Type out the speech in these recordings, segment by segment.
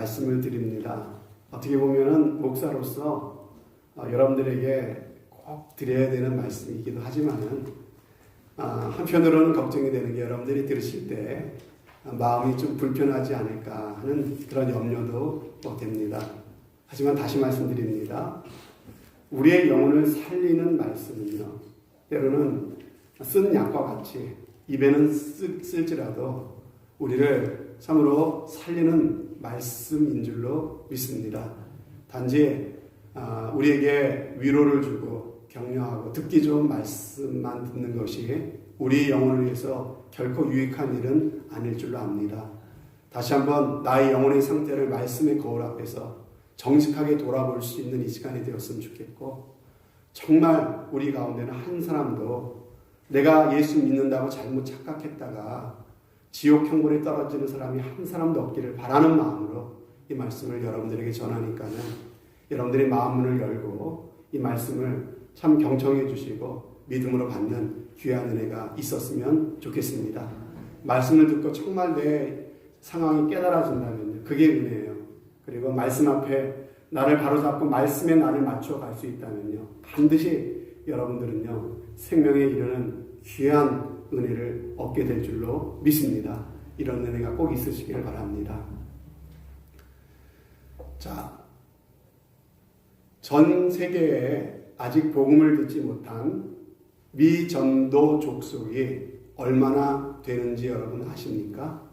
말씀을 드립니다. 어떻게 보면은 목사로서 여러분들에게 꼭 드려야 되는 말씀이기도 하지만은 한편으로는 걱정이 되는 게 여러분들이 들으실 때 마음이 좀 불편하지 않을까 하는 그런 염려도 됩니다. 하지만 다시 말씀드립니다. 우리의 영혼을 살리는 말씀은요, 때로는 쓴 약과 같이 입에는 쓸지라도 우리를 참으로 살리는 말씀인 줄로 믿습니다. 단지 우리에게 위로를 주고 격려하고 듣기 좋은 말씀만 듣는 것이 우리 영혼을 위해서 결코 유익한 일은 아닐 줄로 압니다. 다시 한번 나의 영혼의 상태를 말씀의 거울 앞에서 정직하게 돌아볼 수 있는 이 시간이 되었으면 좋겠고, 정말 우리 가운데는 한 사람도 내가 예수 믿는다고 잘못 착각했다가 지옥 형벌에 떨어지는 사람이 한 사람도 없기를 바라는 마음으로 이 말씀을 여러분들에게 전하니까는 여러분들의 마음문을 열고 이 말씀을 참 경청해 주시고 믿음으로 받는 귀한 은혜가 있었으면 좋겠습니다. 말씀을 듣고 정말 내 상황이 깨달아진다면 그게 은혜예요. 그리고 말씀 앞에 나를 바로잡고 말씀에 나를 맞춰 갈 수 있다면요, 반드시 여러분들은요 생명에 이르는 귀한 은혜를 얻게 될 줄로 믿습니다. 이런 은혜가 꼭 있으시길 바랍니다. 자, 전 세계에 아직 복음을 듣지 못한 미전도 족속이 얼마나 되는지 여러분 아십니까?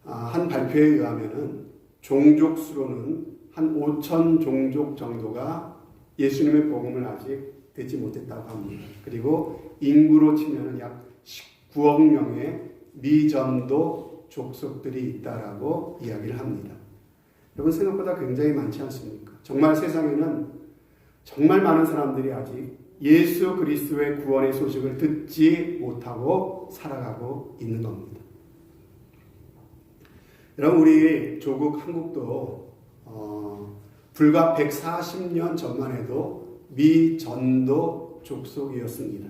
한 발표에 의하면은 종족수로는 한 5천 종족 정도가 예수님의 복음을 아직 듣지 못했다고 합니다. 그리고 인구로 치면은 약 19억 명의 미전도 족속들이 있다라고 이야기를 합니다. 여러분 생각보다 굉장히 많지 않습니까? 정말 세상에는 정말 많은 사람들이 아직 예수 그리스도의 구원의 소식을 듣지 못하고 살아가고 있는 겁니다. 여러분 우리 조국 한국도 불과 140년 전만 해도 미전도 족속이었습니다.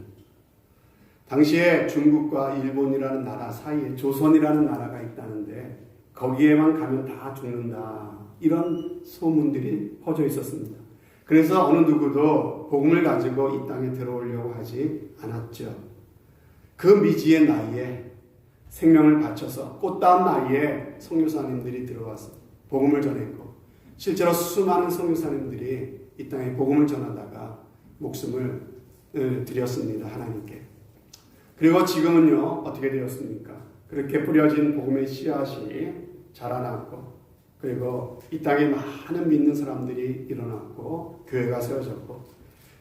당시에 중국과 일본이라는 나라 사이에 조선이라는 나라가 있다는데 거기에만 가면 다 죽는다, 이런 소문들이 퍼져 있었습니다. 그래서 어느 누구도 복음을 가지고 이 땅에 들어오려고 하지 않았죠. 그 미지의 나이에 생명을 바쳐서 꽃다운 나이에 선교사님들이 들어와서 복음을 전했고, 실제로 수많은 선교사님들이 이 땅에 복음을 전하다가 목숨을 드렸습니다, 하나님께. 그리고 지금은요 어떻게 되었습니까? 그렇게 뿌려진 복음의 씨앗이 자라났고, 그리고 이 땅에 많은 믿는 사람들이 일어났고 교회가 세워졌고,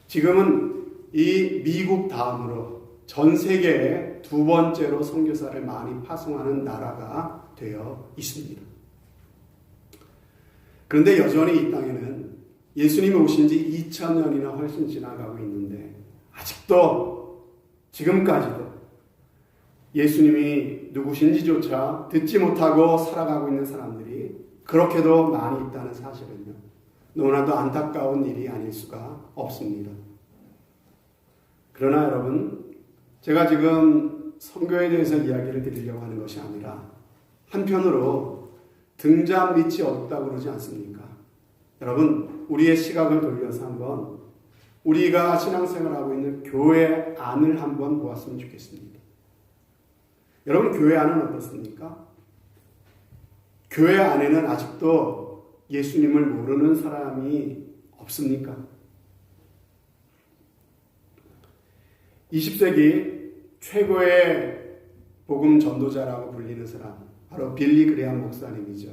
지금은 이 미국 다음으로 전 세계에 두 번째로 선교사를 많이 파송하는 나라가 되어 있습니다. 그런데 여전히 이 땅에는 예수님이 오신 지 2000년이나 훨씬 지나가고 있는데 아직도 지금까지도 예수님이 누구신지조차 듣지 못하고 살아가고 있는 사람들이 그렇게도 많이 있다는 사실은요, 너무나도 안타까운 일이 아닐 수가 없습니다. 그러나 여러분, 제가 지금 선교에 대해서 이야기를 드리려고 하는 것이 아니라 한편으로 등잔 밑이 없다고 그러지 않습니까? 여러분, 우리의 시각을 돌려서 한번 우리가 신앙생활하고 있는 교회 안을 한번 보았으면 좋겠습니다. 여러분, 교회 안은 어떻습니까? 교회 안에는 아직도 예수님을 모르는 사람이 없습니까? 20세기 최고의 복음 전도자라고 불리는 사람, 바로 빌리 그레함 목사님이죠.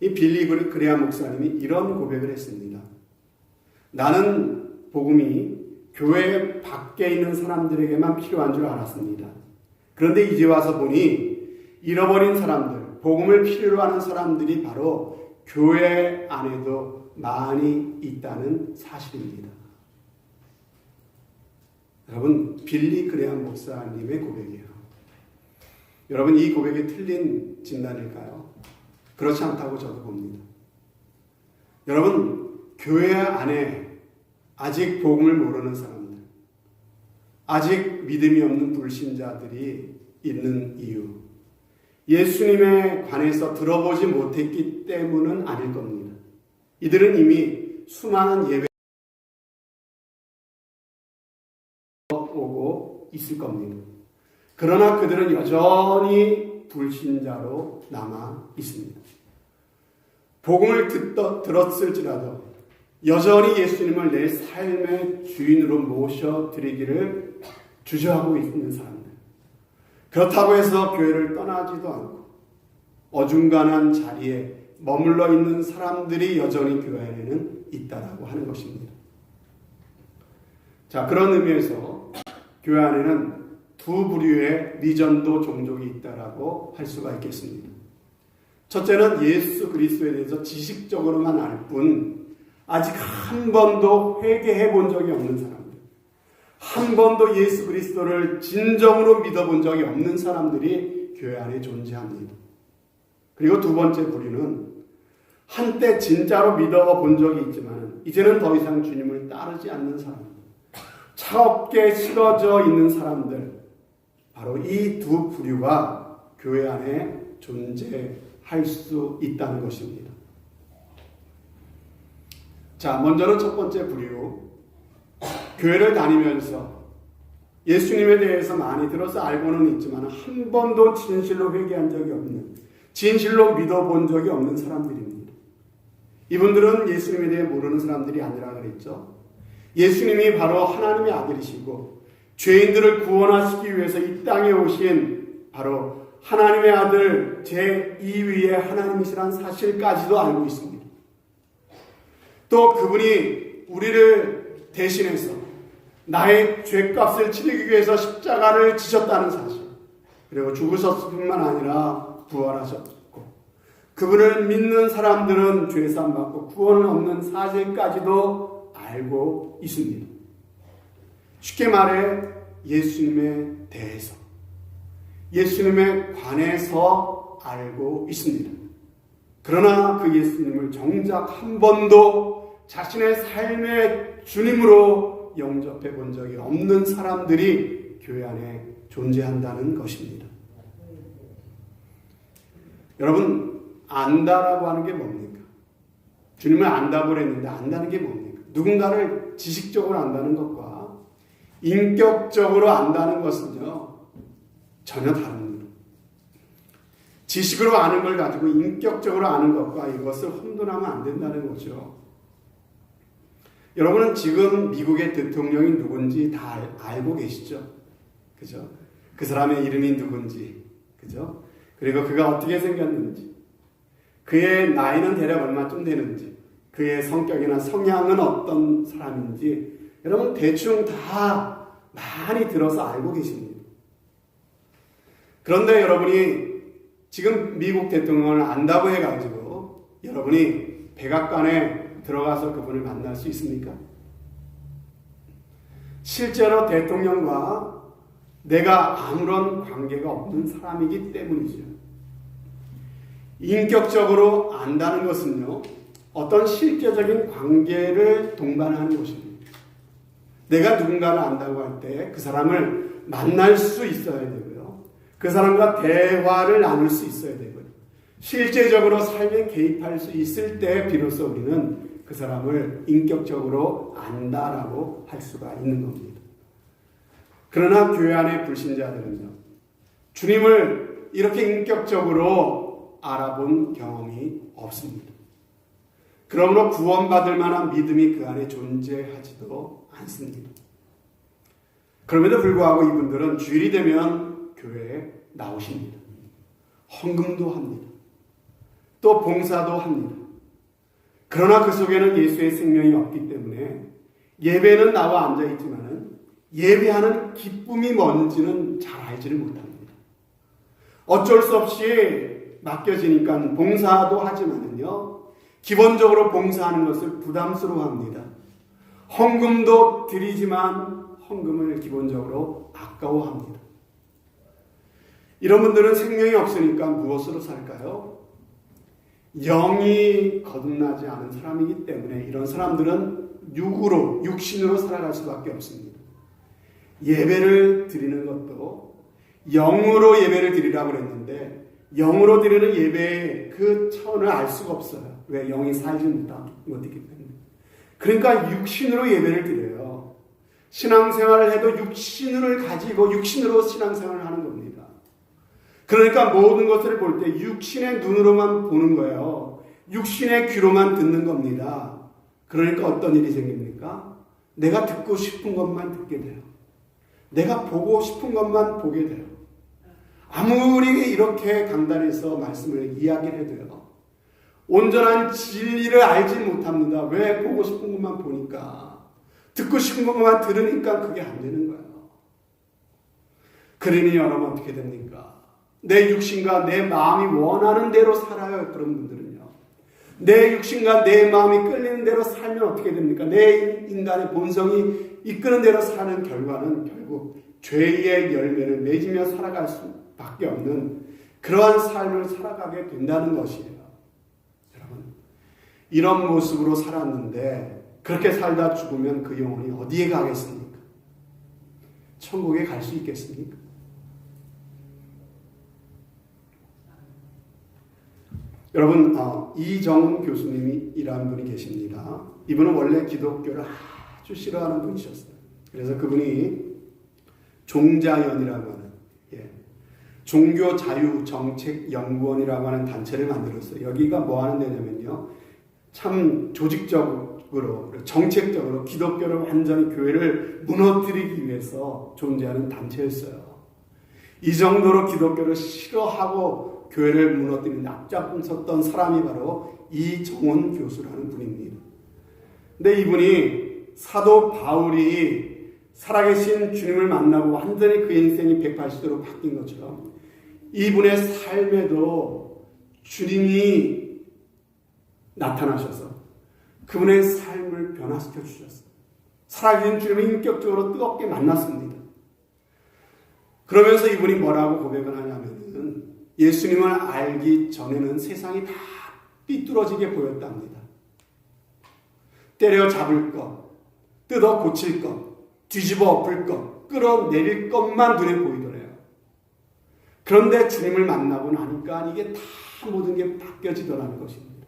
이 빌리 그레함 목사님이 이런 고백을 했습니다. 나는 복음이 교회 밖에 있는 사람들에게만 필요한 줄 알았습니다. 그런데 이제 와서 보니 잃어버린 사람들, 복음을 필요로 하는 사람들이 바로 교회 안에도 많이 있다는 사실입니다. 여러분, 빌리 그레함 목사님의 고백이에요. 여러분, 이 고백이 틀린 진단일까요? 그렇지 않다고 저도 봅니다. 여러분, 교회 안에 아직 복음을 모르는 사람들, 아직 믿음이 없는 불신자들이 있는 이유, 예수님에 관해서 들어보지 못했기 때문은 아닐 겁니다. 이들은 이미 수많은 예배 오고 있을 겁니다. 그러나 그들은 여전히 불신자로 남아 있습니다. 복음을 들었을지라도 여전히 예수님을 내 삶의 주인으로 모셔드리기를 주저하고 있는 사람들. 그렇다고 해서 교회를 떠나지도 않고 어중간한 자리에 머물러 있는 사람들이 여전히 교회 안에는 있다라고 하는 것입니다. 자, 그런 의미에서 교회 안에는 두 부류의 미전도 종족이 있다라고 할 수가 있겠습니다. 첫째는 예수 그리스도에 대해서 지식적으로만 알 뿐 아직 한 번도 회개해 본 적이 없는 사람들, 한 번도 예수 그리스도를 진정으로 믿어본 적이 없는 사람들이 교회 안에 존재합니다. 그리고 두 번째 부류는 한때 진짜로 믿어본 적이 있지만 이제는 더 이상 주님을 따르지 않는 사람들, 차갑게 식어져 있는 사람들, 바로 이 두 부류가 교회 안에 존재할 수 있다는 것입니다. 자, 먼저는 첫 번째 부류. 교회를 다니면서 예수님에 대해서 많이 들어서 알고는 있지만 한 번도 진실로 회개한 적이 없는, 진실로 믿어본 적이 없는 사람들입니다. 이분들은 예수님에 대해 모르는 사람들이 아니라 그랬죠. 예수님이 바로 하나님의 아들이시고 죄인들을 구원하시기 위해서 이 땅에 오신 바로 하나님의 아들 제2위의 하나님이시란 사실까지도 알고 있습니다. 또 그분이 우리를 대신해서 나의 죄값을 치르기 위해서 십자가를 지셨다는 사실, 그리고 죽으셨을 뿐만 아니라 부활하셨고 그분을 믿는 사람들은 죄사함 받고 구원을 얻는 사실까지도 알고 있습니다. 쉽게 말해 예수님에 대해서, 예수님에 관해서 알고 있습니다. 그러나 그 예수님을 정작 한 번도 자신의 삶의 주님으로 영접해 본 적이 없는 사람들이 교회 안에 존재한다는 것입니다. 여러분, 안다라고 하는 게 뭡니까? 주님을 안다고 그랬는데 안다는 게 뭡니까? 누군가를 지식적으로 안다는 것과 인격적으로 안다는 것은요, 전혀 다릅니다. 지식으로 아는 걸 가지고 인격적으로 아는 것과 이것을 혼돈하면 안 된다는 거죠. 여러분은 지금 미국의 대통령이 누군지 다 알고 계시죠? 그죠? 그 사람의 이름이 누군지, 그죠? 그리고 그가 어떻게 생겼는지, 그의 나이는 대략 얼마쯤 되는지, 그의 성격이나 성향은 어떤 사람인지, 여러분 대충 다 많이 들어서 알고 계십니다. 그런데 여러분이 지금 미국 대통령을 안다고 해가지고 여러분이 백악관에 들어가서 그분을 만날 수 있습니까? 실제로 대통령과 내가 아무런 관계가 없는 사람이기 때문이죠. 인격적으로 안다는 것은요, 어떤 실제적인 관계를 동반하는 것입니다. 내가 누군가를 안다고 할 때 그 사람을 만날 수 있어야 되고요. 그 사람과 대화를 나눌 수 있어야 되고요. 실제적으로 삶에 개입할 수 있을 때 비로소 우리는 그 사람을 인격적으로 안다라고 할 수가 있는 겁니다. 그러나 교회 안의 불신자들은요, 주님을 이렇게 인격적으로 알아본 경험이 없습니다. 그러므로 구원받을 만한 믿음이 그 안에 존재하지도 않습니다. 그럼에도 불구하고 이분들은 주일이 되면 교회에 나오십니다. 헌금도 합니다. 또 봉사도 합니다. 그러나 그 속에는 예수의 생명이 없기 때문에 예배는 나와 앉아있지만 예배하는 기쁨이 뭔지는 잘 알지를 못합니다. 어쩔 수 없이 맡겨지니까 봉사도 하지만요, 기본적으로 봉사하는 것을 부담스러워합니다. 헌금도 드리지만 헌금을 기본적으로 아까워합니다. 이런 분들은 생명이 없으니까 무엇으로 살까요? 영이 거듭나지 않은 사람이기 때문에 이런 사람들은 육신으로 살아갈 수밖에 없습니다. 예배를 드리는 것도 영으로 예배를 드리라고 그랬는데 영으로 드리는 예배의 그 차원을 알 수가 없어요. 왜? 영이 살지 못했기 때문에. 그러니까 육신으로 예배를 드려요. 신앙생활을 해도 육신을 가지고 육신으로 신앙생활을 하는 겁니다. 그러니까 모든 것을 볼 때 육신의 눈으로만 보는 거예요. 육신의 귀로만 듣는 겁니다. 그러니까 어떤 일이 생깁니까? 내가 듣고 싶은 것만 듣게 돼요. 내가 보고 싶은 것만 보게 돼요. 아무리 이렇게 강단에서 말씀을 이야기를 해도요, 온전한 진리를 알지 못합니다. 왜? 보고 싶은 것만 보니까, 듣고 싶은 것만 들으니까 그게 안 되는 거예요. 그러니 여러분 어떻게 됩니까? 내 육신과 내 마음이 원하는 대로 살아요. 그런 분들은요, 내 육신과 내 마음이 끌리는 대로 살면 어떻게 됩니까? 내 인간의 본성이 이끄는 대로 사는 결과는 결국 죄의 열매를 맺으며 살아갈 수밖에 없는 그러한 삶을 살아가게 된다는 것이에요. 여러분, 이런 모습으로 살았는데 그렇게 살다 죽으면 그 영혼이 어디에 가겠습니까? 천국에 갈 수 있겠습니까? 여러분, 이정훈 교수님이라는 분이 계십니다. 이분은 원래 기독교를 아주 싫어하는 분이셨어요. 그래서 그분이 종자연이라고 하는, 종교자유정책연구원이라고 하는 단체를 만들었어요. 여기가 뭐 하는 데냐면요, 참 조직적으로, 정책적으로 기독교를 완전히 교회를 무너뜨리기 위해서 존재하는 단체였어요. 이 정도로 기독교를 싫어하고 교회를 무너뜨리는 앞장을 섰던 사람이 바로 이정훈 교수라는 분입니다. 근데 이분이 사도 바울이 살아계신 주님을 만나고 완전히 그 인생이 180도로 바뀐 것처럼 이분의 삶에도 주님이 나타나셔서 그분의 삶을 변화시켜 주셨어요. 살아계신 주님을 인격적으로 뜨겁게 만났습니다. 그러면서 이분이 뭐라고 고백을 하냐면은, 예수님을 알기 전에는 세상이 다 삐뚤어지게 보였답니다. 때려잡을 것, 뜯어 고칠 것, 뒤집어 엎을 것, 끌어내릴 것만 눈에 보이더래요. 그런데 주님을 만나고 나니까 이게 다 모든 게 바뀌어지더라는 것입니다.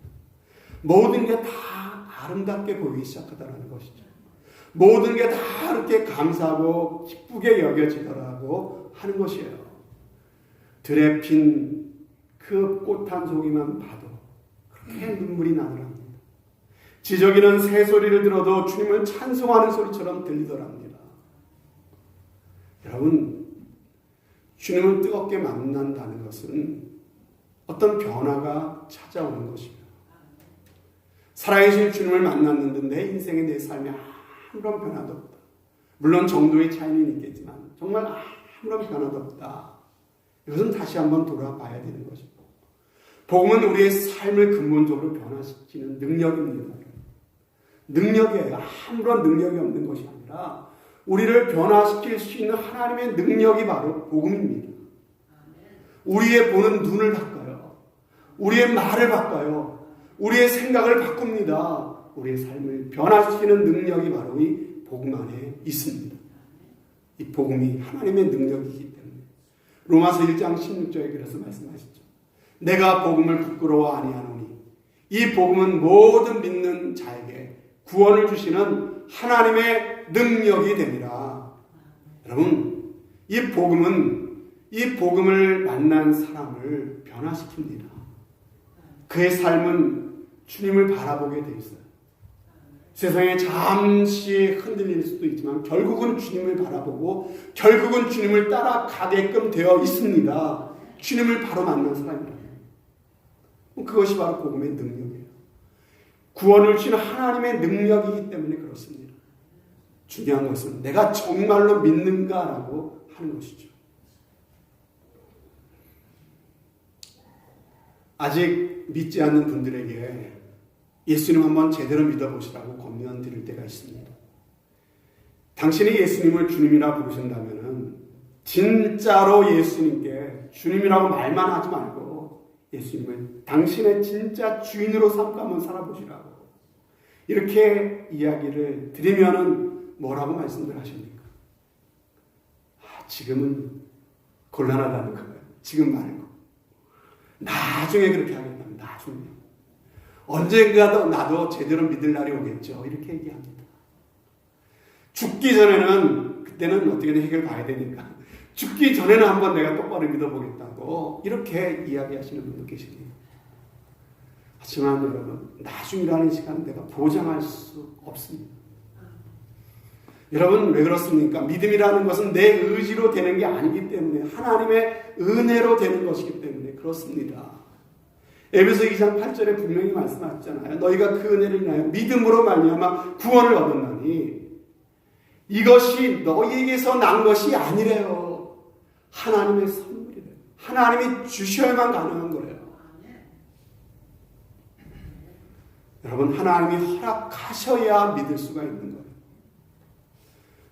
모든 게 다 아름답게 보이기 시작하더라는 것이죠. 모든 게 다 이렇게 감사하고 기쁘게 여겨지더라고 하는 것이에요. 들에 핀 그 꽃 한 송이만 봐도 그렇게 눈물이 나더랍니다. 지저귀는 새소리를 들어도 주님을 찬송하는 소리처럼 들리더랍니다. 여러분, 주님을 뜨겁게 만난다는 것은 어떤 변화가 찾아오는 것입니다. 살아계신 주님을 만났는데 내 인생에, 내 삶에 아무런 변화도 없다. 물론 정도의 차이는 있겠지만 정말 아무런 변화도 없다. 이것은 다시 한번 돌아봐야 되는 것입니다. 복음은 우리의 삶을 근본적으로 변화시키는 능력입니다. 능력이에요. 아무런 능력이 없는 것이 아니라 우리를 변화시킬 수 있는 하나님의 능력이 바로 복음입니다. 우리의 보는 눈을 바꿔요. 우리의 말을 바꿔요. 우리의 생각을 바꿉니다. 우리의 삶을 변화시키는 능력이 바로 이 복음 안에 있습니다. 이 복음이 하나님의 능력이기 때문에 로마서 1장 16절에 그래서 말씀하시죠. 내가 복음을 부끄러워 아니하노니 이 복음은 모든 믿는 자에게 구원을 주시는 하나님의 능력이 됩니다. 여러분, 이 복음을 만난 사람을 변화시킵니다. 그의 삶은 주님을 바라보게 돼 있어요. 세상에 잠시 흔들릴 수도 있지만 결국은 주님을 바라보고 결국은 주님을 따라가게끔 되어 있습니다. 주님을 바로 만난 사람이라면. 그것이 바로 복음의 능력이에요. 구원을 주시는 하나님의 능력이기 때문에 그렇습니다. 중요한 것은 내가 정말로 믿는가라고 하는 것이죠. 아직 믿지 않는 분들에게 예수님 한번 제대로 믿어보시라고 권면 드릴 때가 있습니다. 당신이 예수님을 주님이라 부르신다면 진짜로 예수님께 주님이라고 말만 하지 말고 예수님을 당신의 진짜 주인으로 삼고 한번 살아보시라고 이렇게 이야기를 드리면은 뭐라고 말씀을 하십니까? 지금은 곤란하다는 거예요. 지금 말고. 나중에 그렇게 하겠다면 나중에. 언젠가 나도 제대로 믿을 날이 오겠죠. 이렇게 얘기합니다. 죽기 전에는 그때는 어떻게든 해결 봐야 되니까 죽기 전에는 한번 내가 똑바로 믿어보겠다고 이렇게 이야기하시는 분도 계십니다. 하지만 여러분, 나중이라는 시간은 내가 보장할 수 없습니다. 여러분, 왜 그렇습니까? 믿음이라는 것은 내 의지로 되는 게 아니기 때문에 하나님의 은혜로 되는 것이기 때문에 그렇습니다. 에베소 2장 8절에 분명히 말씀하셨잖아요. 너희가 그 은혜를 인하여 믿음으로 말미암아 구원을 얻었나니 이것이 너희에게서 난 것이 아니래요. 하나님의 선물이래요. 하나님이 주셔야만 가능한 거예요. 여러분, 하나님이 허락하셔야 믿을 수가 있는 거예요.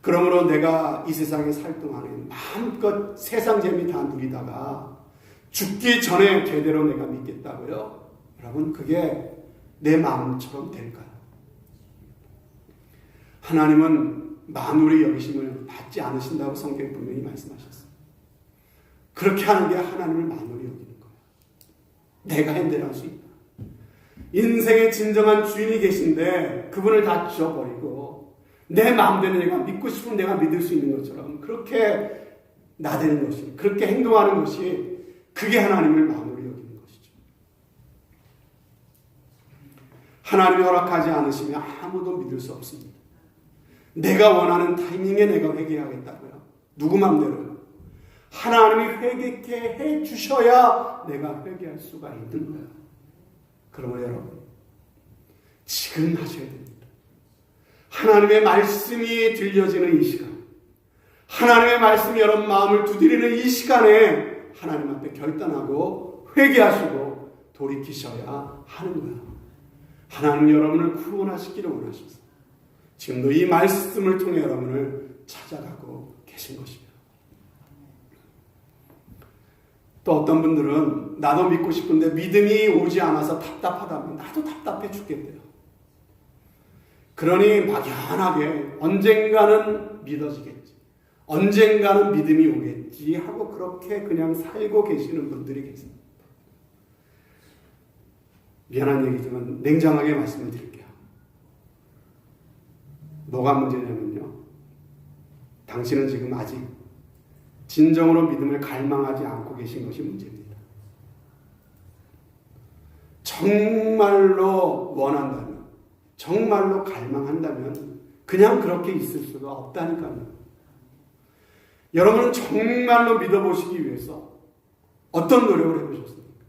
그러므로 내가 이 세상에 살 동안에 마음껏 세상 재미 다 누리다가 죽기 전에 제대로 내가 믿겠다고요? 여러분, 그게 내 마음처럼 될까요? 하나님은 만물의 여기심을 받지 않으신다고 성경에 분명히 말씀하셨어요. 그렇게 하는 게 하나님을 만물이 여기는 거예요. 내가 핸들할 수 있다. 인생의 진정한 주인이 계신데 그분을 다 지워버리고 내 마음대로 내가 믿고 싶으면 내가 믿을 수 있는 것처럼 그렇게 나대는 것이, 그렇게 행동하는 것이, 그게 하나님을 마음으로 여기는 것이죠. 하나님이 허락하지 않으시면 아무도 믿을 수 없습니다. 내가 원하는 타이밍에 내가 회개하겠다고요. 누구 마음대로요? 하나님이 회개케 해 주셔야 내가 회개할 수가 있는 거예요. 그러므로 여러분, 지금 하셔야 됩니다. 하나님의 말씀이 들려지는 이 시간, 하나님의 말씀이 여러분 마음을 두드리는 이 시간에 하나님 앞에 결단하고 회개하시고 돌이키셔야 하는 거예요. 하나님 여러분을 구원하시기를 원하셔서 지금도 이 말씀을 통해 여러분을 찾아가고 계신 것입니다. 또 어떤 분들은 나도 믿고 싶은데 믿음이 오지 않아서 답답하다면 나도 답답해 죽겠대요. 그러니 막연하게 언젠가는 믿어지겠지, 언젠가는 믿음이 오겠지 하고 그렇게 그냥 살고 계시는 분들이 계십니다. 미안한 얘기지만 냉정하게 말씀을 드릴게요. 뭐가 문제냐면요, 당신은 지금 아직 진정으로 믿음을 갈망하지 않고 계신 것이 문제입니다. 정말로 원한다면, 정말로 갈망한다면 그냥 그렇게 있을 수가 없다니까요. 여러분은 정말로 믿어보시기 위해서 어떤 노력을 해보셨습니까?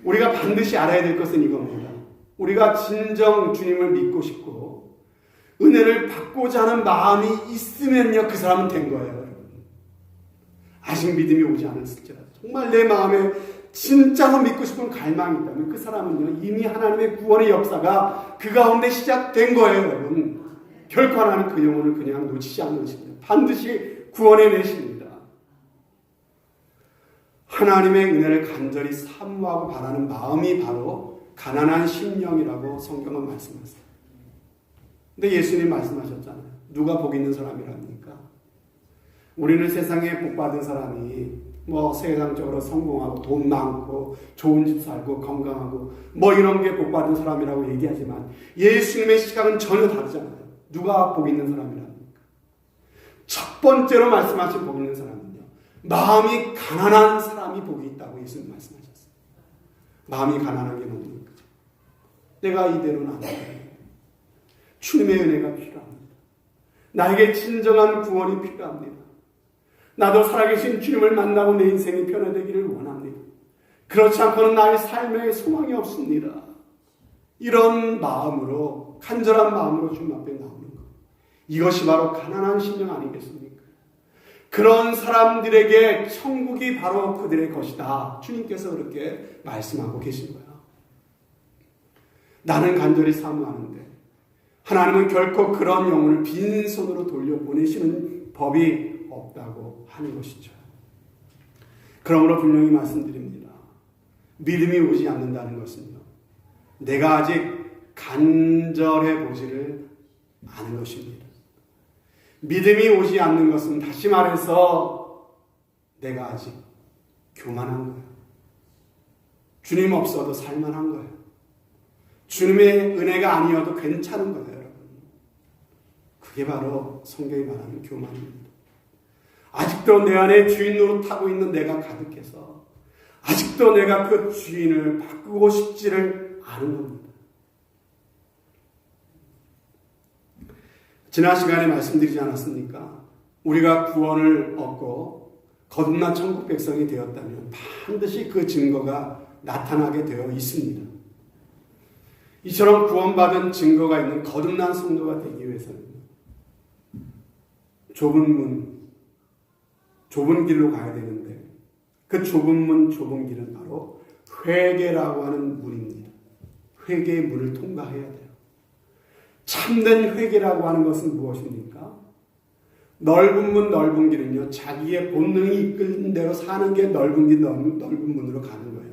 우리가 반드시 알아야 될 것은 이겁니다. 우리가 진정 주님을 믿고 싶고 은혜를 받고자 하는 마음이 있으면요, 그 사람은 된 거예요. 여러분. 아직 믿음이 오지 않았을지라도 정말 내 마음에 진짜로 믿고 싶은 갈망이 있다면 그 사람은요, 이미 하나님의 구원의 역사가 그 가운데 시작된 거예요. 여러분. 결코 하나는 그 영혼을 그냥 놓치지 않으십니다. 반드시 구원해 내십니다. 하나님의 은혜를 간절히 사모하고 바라는 마음이 바로 가난한 심령이라고 성경은 말씀하세요. 근데 예수님 말씀하셨잖아요. 누가 복 있는 사람이랍니까? 우리는 세상에 복 받은 사람이 세상적으로 성공하고 돈 많고 좋은 집 살고 건강하고 이런 게 복 받은 사람이라고 얘기하지만 예수님의 시각은 전혀 다르잖아요. 누가 복 있는 사람이랍니까? 첫 번째로 말씀하신 복 있는 사람은요, 마음이 가난한 사람이 복이 있다고 예수님 말씀하셨어요. 마음이 가난한 게 뭡니까? 내가 이대로는 안 돼. 주님의 은혜가 필요합니다. 나에게 진정한 구원이 필요합니다. 나도 살아계신 주님을 만나고 내 인생이 변화되기를 원합니다. 그렇지 않고는 나의 삶에 소망이 없습니다. 이런 마음으로, 간절한 마음으로 주님 앞에 나오는 것, 이것이 바로 가난한 심령 아니겠습니까? 그런 사람들에게 천국이 바로 그들의 것이다. 주님께서 그렇게 말씀하고 계신 거예요. 나는 간절히 사모하는데 하나님은 결코 그런 영혼을 빈손으로 돌려보내시는 법이 없다고 하는 것이죠. 그러므로 분명히 말씀드립니다. 믿음이 오지 않는다는 것은요, 내가 아직 간절해 보지를 않은 것입니다. 믿음이 오지 않는 것은 다시 말해서 내가 아직 교만한 거예요. 주님 없어도 살만한 거예요. 주님의 은혜가 아니어도 괜찮은 거예요, 여러분. 그게 바로 성경이 말하는 교만입니다. 아직도 내 안에 주인 노릇하고 있는 내가 가득해서 아직도 내가 그 주인을 바꾸고 싶지를 않은 겁니다. 지난 시간에 말씀드리지 않았습니까? 우리가 구원을 얻고 거듭난 천국 백성이 되었다면 반드시 그 증거가 나타나게 되어 있습니다. 이처럼 구원받은 증거가 있는 거듭난 성도가 되기 위해서는 좁은 문, 좁은 길로 가야 되는데 그 좁은 문, 좁은 길은 바로 회개라고 하는 문입니다. 회개의 문을 통과해야 돼요. 참된 회개라고 하는 것은 무엇입니까? 넓은 문, 넓은 길은요, 자기의 본능이 이끄는 대로 사는 게 넓은 길, 넓은 문으로 가는 거예요.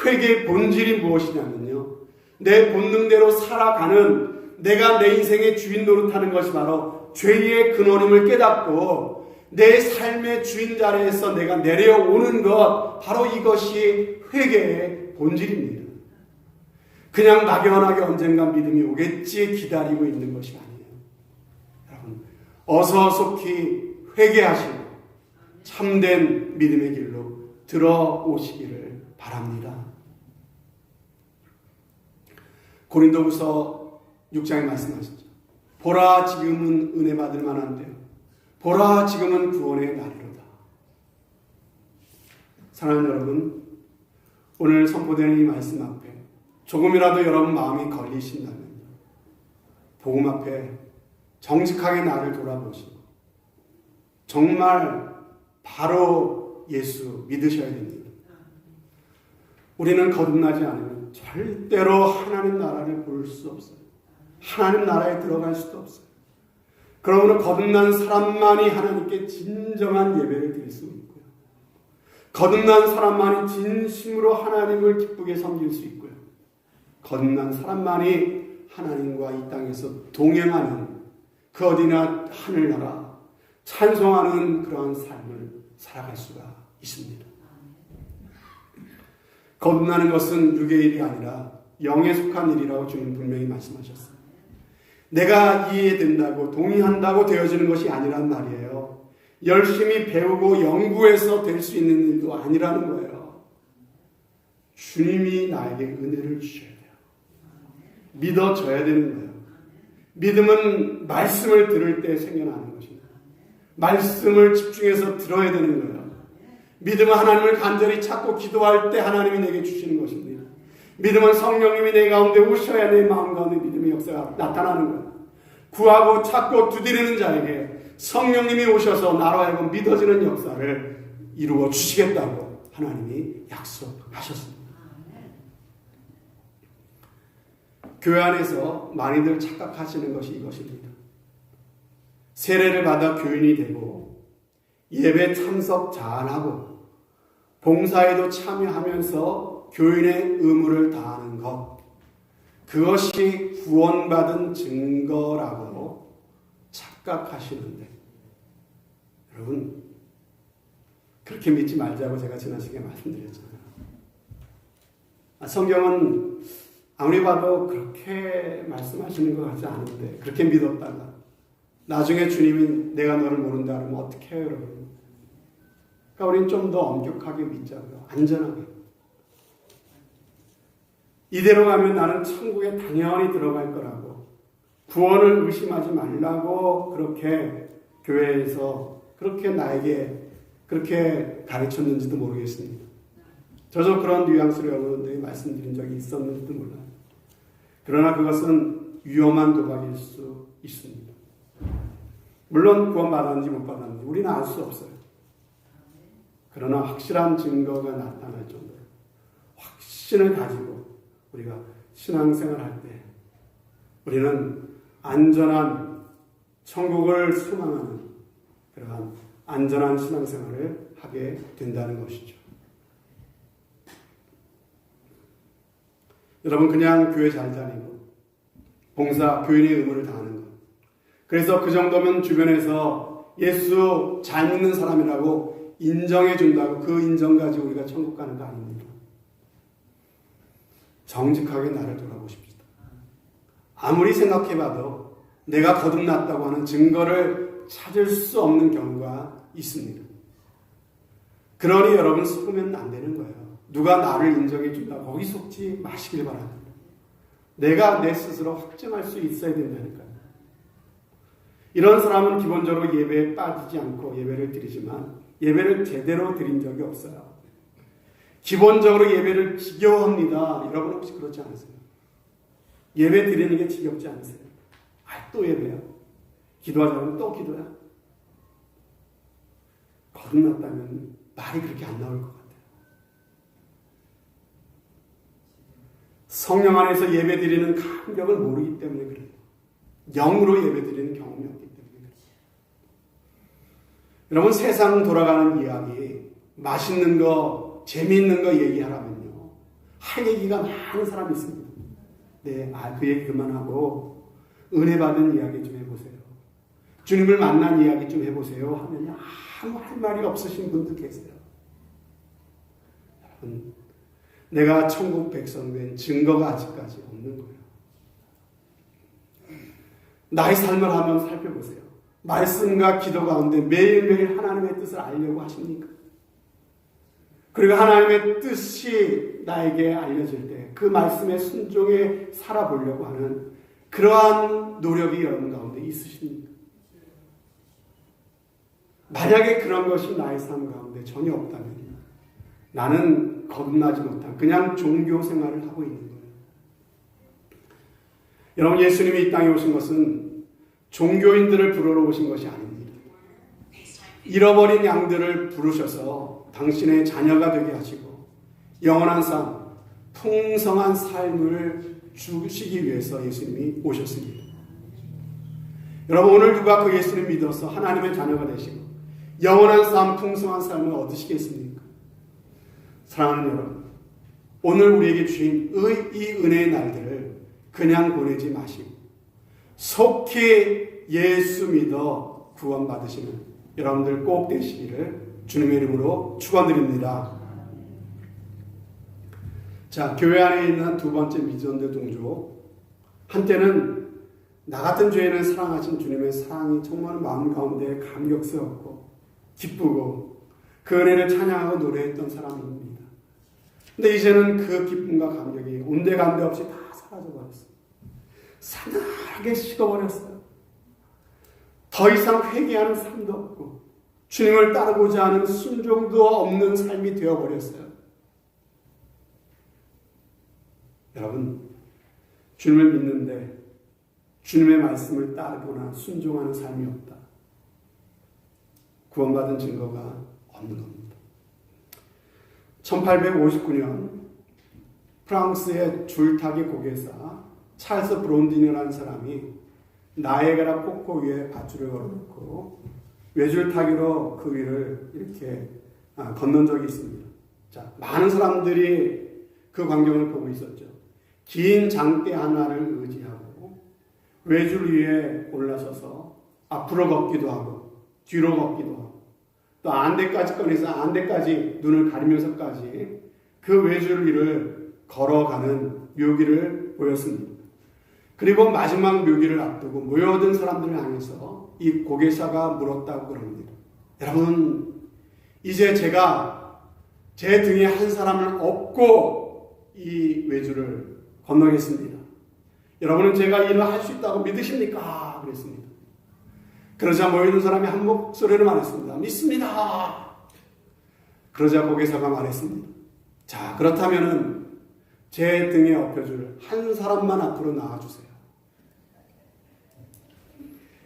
회개의 본질이 무엇이냐면요, 내 본능대로 살아가는, 내가 내 인생의 주인 노릇하는 것이 바로 죄의 근원임을 깨닫고 내 삶의 주인 자리에서 내가 내려오는 것, 바로 이것이 회개의 본질입니다. 그냥 막연하게 언젠가 믿음이 오겠지 기다리고 있는 것이 아니에요. 여러분, 어서 속히 회개하시고 참된 믿음의 길로 들어오시기를 바랍니다. 고린도후서 6장에 말씀하셨죠. 보라, 지금은 은혜 받을 만한데요. 보라, 지금은 구원의 날이로다. 사랑하는 여러분, 오늘 선포되는 이 말씀 앞에 조금이라도 여러분 마음이 걸리신다면 복음 앞에 정직하게 나를 돌아보시고 정말 바로 예수 믿으셔야 됩니다. 우리는 거듭나지 않으면 절대로 하나님 나라를 볼 수 없어요. 하나님 나라에 들어갈 수도 없어요. 그러므로 거듭난 사람만이 하나님께 진정한 예배를 드릴 수 있고요. 거듭난 사람만이 진심으로 하나님을 기쁘게 섬길 수 있고요. 거듭난 사람만이 하나님과 이 땅에서 동행하는, 그 어디나 하늘나라 찬송하는 그러한 삶을 살아갈 수가 있습니다. 거듭나는 것은 육의 일이 아니라 영에 속한 일이라고 주님 분명히 말씀하셨어요. 내가 이해된다고 동의한다고 되어지는 것이 아니란 말이에요. 열심히 배우고 연구해서 될 수 있는 일도 아니라는 거예요. 주님이 나에게 은혜를 주셔야 돼요. 믿어져야 되는 거예요. 믿음은 말씀을 들을 때 생겨나는 것입니다. 말씀을 집중해서 들어야 되는 거예요. 믿음은 하나님을 간절히 찾고 기도할 때 하나님이 내게 주시는 것입니다. 믿음은 성령님이 내 가운데 오셔야 내 마음 가운데 믿음의 역사가 나타나는 거예요. 구하고 찾고 두드리는 자에게 성령님이 오셔서 나로 하여금 믿어지는 역사를 이루어 주시겠다고 하나님이 약속하셨습니다. 교회 안에서 많이들 착각하시는 것이 이것입니다. 세례를 받아 교인이 되고 예배 참석 잘하고 봉사에도 참여하면서 교인의 의무를 다하는 것, 그것이 구원받은 증거라고 착각하시는데, 여러분 그렇게 믿지 말자고 제가 지난 시간에 말씀드렸잖아요. 성경은 아무리 봐도 그렇게 말씀하시는 것 같지 않은데, 그렇게 믿었다가 나중에 주님이 내가 너를 모른다 그러면 어떻게 해요, 여러분? 그러니까 우리는 좀 더 엄격하게 믿자고요. 안전하게. 이대로 가면 나는 천국에 당연히 들어갈 거라고, 구원을 의심하지 말라고 그렇게 교회에서 그렇게 나에게 그렇게 가르쳤는지도 모르겠습니다. 저도 그런 뉘앙스로 여러분들이 말씀드린 적이 있었는지도 몰라요. 그러나 그것은 위험한 도박일 수 있습니다. 물론 구원 받았는지 못 받았는지 우리는 알 수 없어요. 그러나 확실한 증거가 나타날 정도로 확신을 가지고 우리가 신앙생활을 할 때 우리는 안전한 천국을 소망하는 그러한 안전한 신앙생활을 하게 된다는 것이죠. 여러분, 그냥 교회 잘 다니고 봉사, 교인의 의무를 다하는 것, 그래서 그 정도면 주변에서 예수 잘 믿는 사람이라고 인정해 준다고 그 인정 가지고 우리가 천국 가는 거 아닙니다. 정직하게 나를 돌아보십시다. 아무리 생각해봐도 내가 거듭났다고 하는 증거를 찾을 수 없는 경우가 있습니다. 그러니 여러분 속으면 안 되는 거예요. 누가 나를 인정해 준다 거기 속지 마시길 바랍니다. 내가 내 스스로 확증할 수 있어야 된다니까요. 이런 사람은 기본적으로 예배에 빠지지 않고 예배를 드리지만 예배를 제대로 드린 적이 없어요. 기본적으로 예배를 지겨워합니다. 여러분 혹시 그렇지 않으세요? 예배 드리는 게 지겹지 않으세요? 또 예배야? 기도하자면 또 기도야? 거듭났다면 말이 그렇게 안 나올 것 같아요. 성령 안에서 예배 드리는 감격을 모르기 때문에 그래요. 영으로 예배 드리는 경험이 없기 때문에 그래요. 여러분 세상 돌아가는 이야기, 맛있는 거, 재미있는 거 얘기하라면요. 할 얘기가 많은 사람이 있습니다. 네, 그 얘기 그만하고 은혜 받은 이야기 좀 해보세요. 주님을 만난 이야기 좀 해보세요 하면 아무 할 말이 없으신 분들 계세요. 여러분, 내가 천국 백성 된 증거가 아직까지 없는 거예요. 나의 삶을 한번 살펴보세요. 말씀과 기도 가운데 매일매일 하나님의 뜻을 알려고 하십니까? 그리고 하나님의 뜻이 나에게 알려질 때 그 말씀에 순종해 살아보려고 하는 그러한 노력이 여러분 가운데 있으십니까? 만약에 그런 것이 나의 삶 가운데 전혀 없다면 나는 거듭나지 못한 그냥 종교 생활을 하고 있는 거예요. 여러분 예수님이 이 땅에 오신 것은 종교인들을 부르러 오신 것이 아닙니다. 잃어버린 양들을 부르셔서 당신의 자녀가 되게 하시고 영원한 삶, 풍성한 삶을 주시기 위해서 예수님이 오셨습니다. 여러분 오늘 누가 그 예수님 믿어서 하나님의 자녀가 되시고 영원한 삶, 풍성한 삶을 얻으시겠습니까? 사랑하는 여러분, 오늘 우리에게 주신 이 은혜의 날들을 그냥 보내지 마시고 속히 예수 믿어 구원받으시는 여러분들 꼭 되시기를 주님의 이름으로 축원드립니다. 자, 교회 안에 있는 두 번째 미전대 동조. 한때는 나 같은 죄인을 사랑하신 주님의 사랑이 정말 마음 가운데 감격스럽고 기쁘고 그 은혜를 찬양하고 노래했던 사람입니다. 근데 이제는 그 기쁨과 감격이 온데간데 없이 다 사라져버렸어요. 사나하게 식어버렸어요. 더 이상 회개하는 삶도 없고 주님을 따르고자 하는 순종도 없는 삶이 되어버렸어요. 여러분, 주님을 믿는데 주님의 말씀을 따르거나 순종하는 삶이 없다. 구원받은 증거가 없는 겁니다. 1859년 프랑스의 줄타기 고개사 찰스 브론딘이라는 사람이 나이아가라 폭포 위에 밧줄을 걸어놓고 외줄타기로 그 위를 이렇게 건넌 적이 있습니다. 자, 많은 사람들이 그 광경을 보고 있었죠. 긴 장대 하나를 의지하고 외줄 위에 올라서서 앞으로 걷기도 하고 뒤로 걷기도 하고 또 안대까지 꺼내서 안대까지 눈을 가리면서까지 그 외줄 위를 걸어가는 묘기를 보였습니다. 그리고 마지막 묘기를 앞두고 모여든 사람들을 향해서 이 고개사가 물었다고 그럽니다. 여러분, 이제 제가 제 등에 한 사람을 업고 이 외줄을 건너겠습니다. 여러분은 제가 일을 할 수 있다고 믿으십니까? 그랬습니다. 그러자 모여든 사람이 한 목소리로 말했습니다. 믿습니다. 그러자 고개사가 말했습니다. 자, 그렇다면은 제 등에 업혀줄 한 사람만 앞으로 나와주세요.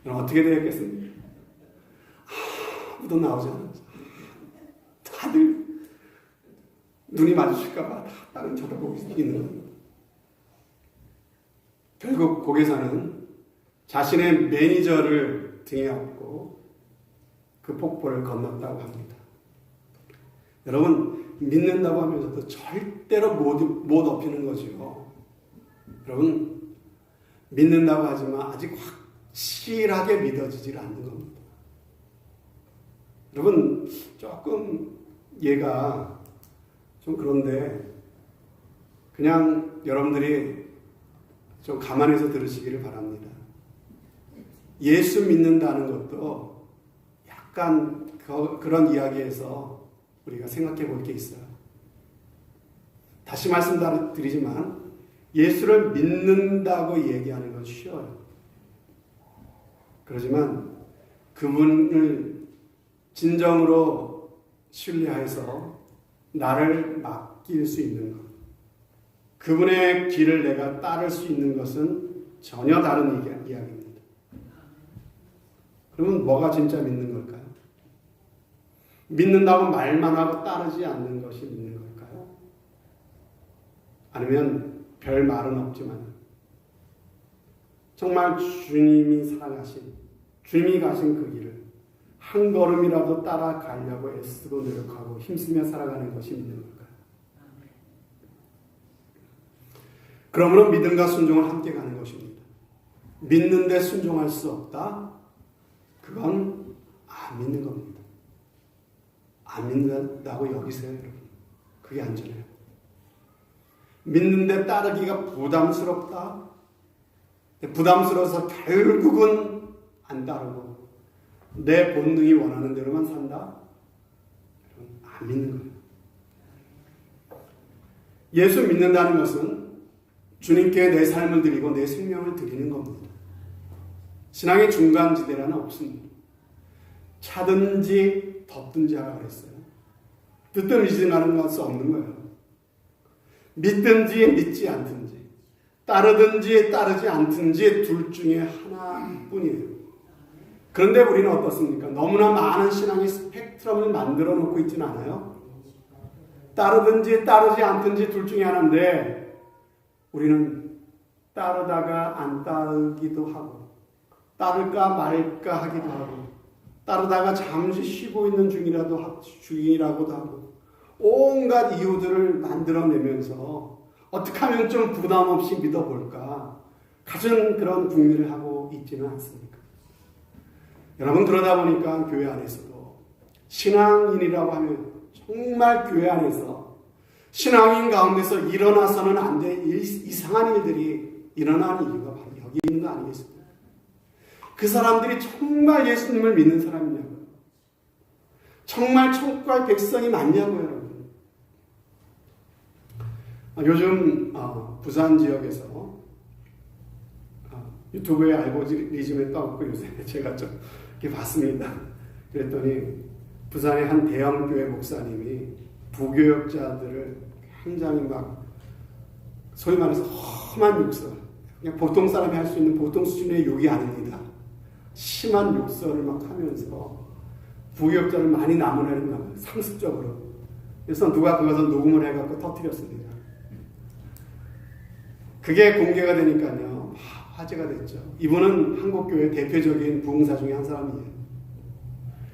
그럼 어떻게 되겠습니까? 아무도 나오지 않았죠. 다들 눈이 마주칠까봐 다 다른 쳐다보고 있는 겁니다. 결국 고개사는 자신의 매니저를 등에 업고 그 폭포를 건넜다고 합니다. 여러분, 믿는다고 하면서도 절대로 못 업히는 거죠. 여러분, 믿는다고 하지만 아직 확실하게 믿어지질 않는 겁니다. 여러분, 조금 얘가 좀 그런데 그냥 여러분들이 좀 감안해서 들으시기를 바랍니다. 예수 믿는다는 것도 약간 그런 이야기에서 우리가 생각해 볼 게 있어요. 다시 말씀드리지만 예수를 믿는다고 얘기하는 건 쉬워요. 그렇지만 그분을 진정으로 신뢰해서 나를 맡길 수 있는 것, 그분의 길을 내가 따를 수 있는 것은 전혀 다른 이야기입니다. 그러면 뭐가 진짜 믿는 걸까요? 믿는다고 말만 하고 따르지 않는 것이 믿는 걸까요? 아니면 별 말은 없지만 정말 주님이 사랑하신, 주님이 가신 그 길을 한 걸음이라도 따라가려고 애쓰고 노력하고 힘쓰며 살아가는 것이 믿는 걸까요? 그러므로 믿음과 순종을 함께 가는 것입니다. 믿는데 순종할 수 없다? 그건 안 믿는 겁니다. 안 믿는다고 여기세요, 여러분. 그게 안전해요. 믿는데 따르기가 부담스럽다? 부담스러워서 결국은 안 따르고 내 본능이 원하는 대로만 산다? 안 믿는 거예요. 예수 믿는다는 것은 주님께 내 삶을 드리고 내 생명을 드리는 겁니다. 신앙의 중간지대라는 없습니다. 차든지 덥든지 하라 그랬어요. 듣든 믿지 않는 것은 없는 거예요. 믿든지 믿지 않든지, 따르든지 따르지 않든지 둘 중에 하나뿐이에요. 그런데 우리는 어떻습니까? 너무나 많은 신앙의 스펙트럼을 만들어 놓고 있지는 않아요. 따르든지 따르지 않든지 둘 중에 하나인데 우리는 따르다가 안 따르기도 하고 따를까 말까 하기도 하고 따르다가 잠시 쉬고 있는 중이라고도 하고 온갖 이유들을 만들어내면서 어떻게 하면 좀 부담 없이 믿어볼까 갖은 그런 궁리를 하고 있지는 않습니까? 여러분, 그러다 보니까 교회 안에서도 신앙인이라고 하면 정말 교회 안에서 신앙인 가운데서 일어나서는 안 될 이상한 일들이 일어나는 이유가 바로 여기 있는 거 아니겠습니까? 그 사람들이 정말 예수님을 믿는 사람이냐고요? 정말 천국갈 백성이 맞냐고요, 여러분? 요즘 부산 지역에서 유튜브에 알고리즘에 떠갖고 요새 제가 좀 이렇게 봤습니다. 그랬더니 부산의 한 대형교회 목사님이 부교역자들을 굉장히 막 소위 말해서 험한 욕설, 그냥 보통 사람이 할 수 있는 보통 수준의 욕이 아닙니다. 심한 욕설을 막 하면서 부교역자를 많이 나무라는 거예요. 상습적으로. 그래서 누가 그것을 녹음을 해갖고 터뜨렸습니다. 그게 공개가 되니까요, 화제가 됐죠. 이분은 한국교회 대표적인 부흥사 중에 한 사람이에요.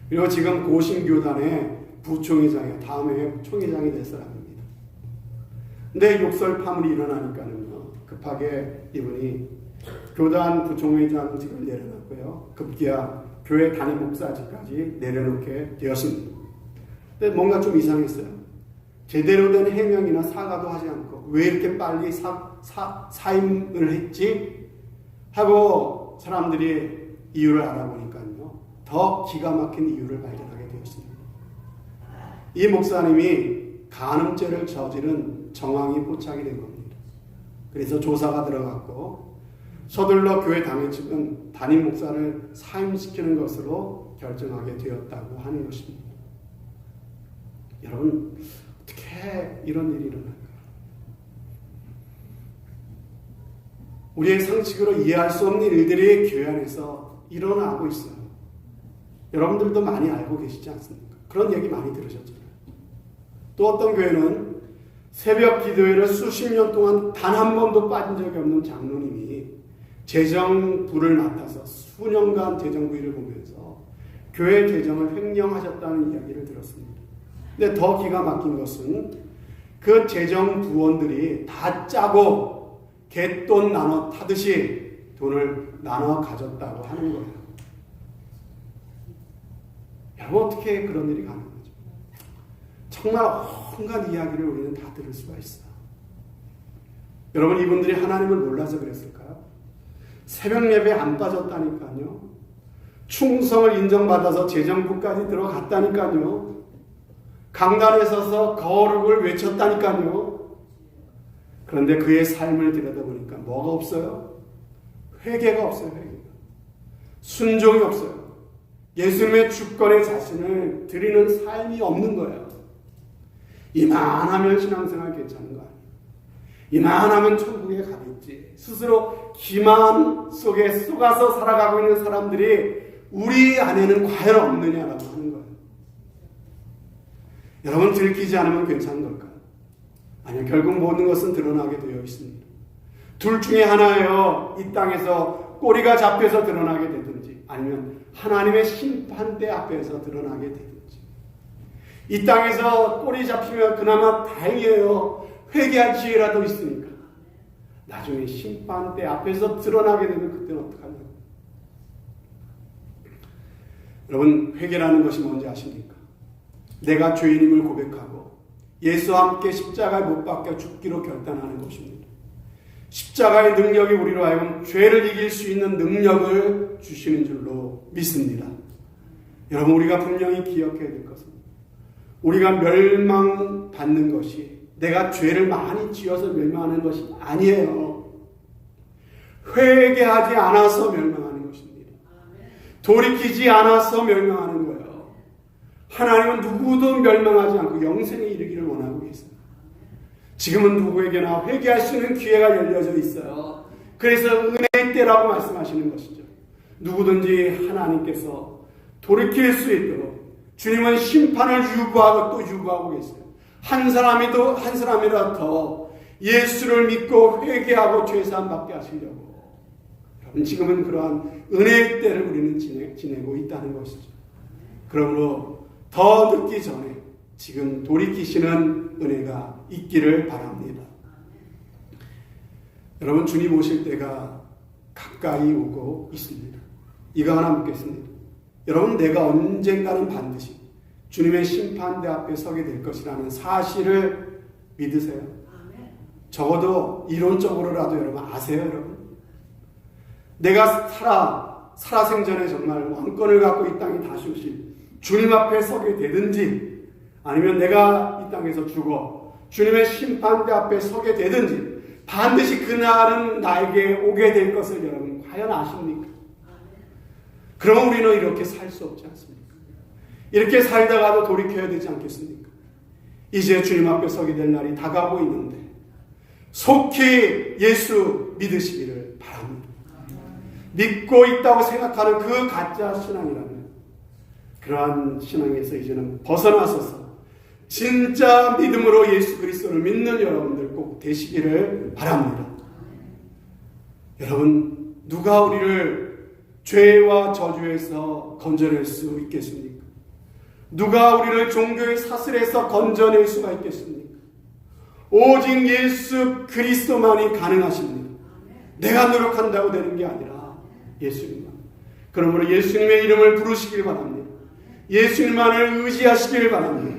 그리고 지금 고신교단의 부총회장이에요. 다음에 총회장이 될 사람입니다. 근데 욕설 파문이 일어나니까는요, 급하게 이분이 교단 부총회장직을 내려놨고요. 급기야 교회 담임 목사직까지 내려놓게 되었습니다. 근데 뭔가 좀 이상했어요. 제대로 된 해명이나 사과도 하지 않고 왜 이렇게 빨리 사임을 했지? 하고 사람들이 이유를 알아보니까요, 더 기가 막힌 이유를 발견하게 되었습니다. 이 목사님이 간음죄를 저지른 정황이 포착이 된 겁니다. 그래서 조사가 들어갔고 서둘러 교회 당회 측은 담임 목사를 사임시키는 것으로 결정하게 되었다고 하는 것입니다. 여러분, 어떻게 이런 일이 일어날까요? 우리의 상식으로 이해할 수 없는 일들이 교회 안에서 일어나고 있어요. 여러분들도 많이 알고 계시지 않습니까? 그런 얘기 많이 들으셨잖아요. 또 어떤 교회는 새벽 기도회를 수십 년 동안 단 한 번도 빠진 적이 없는 장로님이 재정부를 맡아서 수년간 재정부의를 보면서 교회 재정을 횡령하셨다는 이야기를 들었습니다. 근데 더 기가 막힌 것은 그 재정부원들이 다 짜고 갯돈 나눠 타듯이 돈을 나눠 가졌다고 하는 거예요. 여러분, 어떻게 그런 일이 가능하죠? 정말 온갖 이야기를 우리는 다 들을 수가 있어요. 여러분, 이분들이 하나님을 몰라서 그랬을까요? 새벽 예배 안 빠졌다니까요. 충성을 인정받아서 재정부까지 들어갔다니까요. 강단에 서서 거룩을 외쳤다니까요. 그런데 그의 삶을 들여다보니까 뭐가 없어요? 회개가 없어요. 회개가. 순종이 없어요. 예수님의 주권에 자신을 드리는 삶이 없는 거예요. 이만하면 신앙생활 괜찮은 거 아니에요. 이만하면 천국에 가겠지. 스스로 기만 속에 속아서 살아가고 있는 사람들이 우리 안에는 과연 없느냐라고 하는 거예요. 여러분, 들키지 않으면 괜찮은 걸까요? 아니요. 결국 모든 것은 드러나게 되어 있습니다. 둘 중에 하나예요. 이 땅에서 꼬리가 잡혀서 드러나게 되든지, 아니면 하나님의 심판대 앞에서 드러나게 되든지. 이 땅에서 꼬리 잡히면 그나마 다행이에요. 회개할 기회라도 있으니까. 나중에 심판대 앞에서 드러나게 되면 그때는 어떡하냐고. 여러분, 회개라는 것이 뭔지 아십니까? 내가 죄인임을 고백하고 예수와 함께 십자가에 못 박혀 죽기로 결단하는 것입니다. 십자가의 능력이 우리로 하여금 죄를 이길 수 있는 능력을 주시는 줄로 믿습니다. 여러분, 우리가 분명히 기억해야 될 것은, 우리가 멸망받는 것이 내가 죄를 많이 지어서 멸망하는 것이 아니에요. 회개하지 않아서 멸망하는 것입니다. 돌이키지 않아서 멸망하는 거예요. 하나님은 누구도 멸망하지 않고 영생에 이르기를 원하고 계세요. 지금은 누구에게나 회개할 수 있는 기회가 열려져 있어요. 그래서 은혜의 때라고 말씀하시는 것이죠. 누구든지 하나님께서 돌이킬 수 있도록 주님은 심판을 유구하고 또 유구하고 계세요. 한 사람이라도 더 예수를 믿고 회개하고 죄사함 받게 하시려고. 여러분, 지금은 그러한 은혜의 때를 우리는 지내고 있다는 것이죠. 그러므로 더 늦기 전에 지금 돌이키시는 은혜가 있기를 바랍니다. 여러분, 주님 오실 때가 가까이 오고 있습니다. 이거 하나 묻겠습니다. 여러분, 내가 언젠가는 반드시 주님의 심판대 앞에 서게 될 것이라는 사실을 믿으세요? 적어도 이론적으로라도 여러분 아세요, 여러분? 내가 살아생전에 정말 왕권을 갖고 이 땅에 다시 오실 주님 앞에 서게 되든지, 아니면 내가 이 땅에서 죽어 주님의 심판대 앞에 서게 되든지, 반드시 그날은 나에게 오게 될 것을 여러분 과연 아십니까? 그럼 우리는 이렇게 살 수 없지 않습니까? 이렇게 살다가도 돌이켜야 되지 않겠습니까? 이제 주님 앞에 서게 될 날이 다가오고 있는데 속히 예수 믿으시기를 바랍니다. 믿고 있다고 생각하는 그 가짜 신앙이라면, 그러한 신앙에서 이제는 벗어나서서 진짜 믿음으로 예수 그리스도를 믿는 여러분들 꼭 되시기를 바랍니다. 여러분, 누가 우리를 죄와 저주에서 건져낼 수 있겠습니까? 누가 우리를 종교의 사슬에서 건져낼 수가 있겠습니까? 오직 예수 그리스도만이 가능하십니다. 내가 노력한다고 되는 게 아니라 예수님만. 그러므로 예수님의 이름을 부르시길 바랍니다. 예수님만을 의지하시길 바랍니다.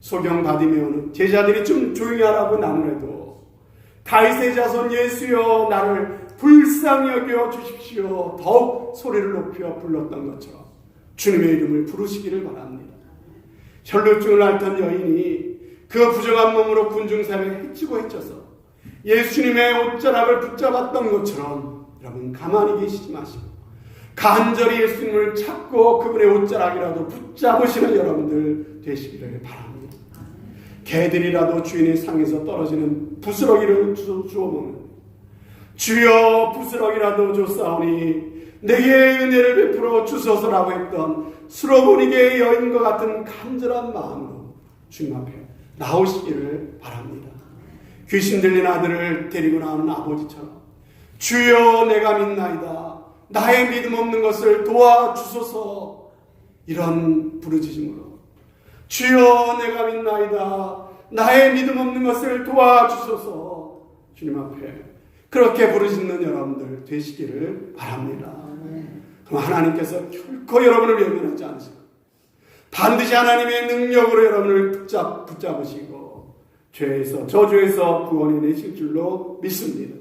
소경 바디메오는 제자들이 좀 조용히 하라고 나무래도 다윗의 자손 예수여 나를 불쌍히 여겨 주십시오 더욱 소리를 높여 불렀던 것처럼 주님의 이름을 부르시기를 바랍니다. 혈루증을 앓던 여인이 그 부정한 몸으로 군중사회에 해치고 해쳐서 예수님의 옷자락을 붙잡았던 것처럼 여러분 가만히 계시지 마시고 간절히 예수님을 찾고 그분의 옷자락이라도 붙잡으시는 여러분들 되시기를 바랍니다. 개들이라도 주인의 상에서 떨어지는 부스러기를 주워 먹는 주여 부스러기라도 줬사오니 내게 은혜를 베풀어 주소서라고 했던 수로보니게의 여인과 같은 간절한 마음으로 주님 앞에 나오시기를 바랍니다. 귀신 들린 아들을 데리고 나오는 아버지처럼 주여 내가 믿나이다 나의 믿음 없는 것을 도와주소서, 이런 부르짖음으로 주여 내가 믿나이다 나의 믿음 없는 것을 도와주소서 주님 앞에 그렇게 부르짖는 여러분들 되시기를 바랍니다. 그럼 하나님께서 결코 여러분을 외면하지 않으시고 반드시 하나님의 능력으로 여러분을 붙잡으시고 죄에서, 저주에서 구원해 내실 줄로 믿습니다.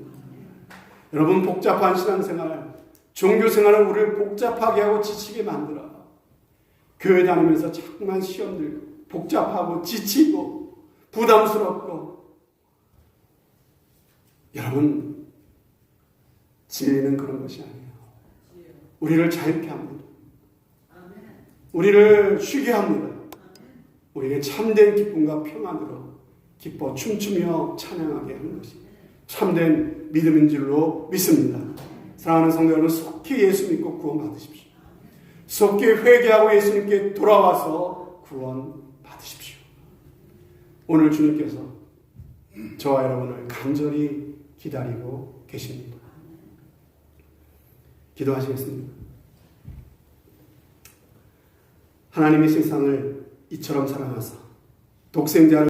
여러분, 복잡한 신앙생활, 종교생활은 우리를 복잡하게 하고 지치게 만들어. 교회 다니면서 자꾸만 시험 들고 복잡하고 지치고 부담스럽고. 여러분, 진리는 그런 것이 아니에요. 우리를 자유케 합니다. 우리를 쉬게 합니다. 우리에게 참된 기쁨과 평안으로 기뻐 춤추며 찬양하게 하는 것이 참된 믿음인 줄로 믿습니다. 사랑하는 성도 여러분, 속히 예수 믿고 구원 받으십시오. 속히 회개하고 예수님께 돌아와서 구원 받으십시오. 오늘 주님께서 저와 여러분을 간절히 기다리고 계십니다. 기도하시겠습니다. 하나님이 세상을 이처럼 사랑하사 독생자를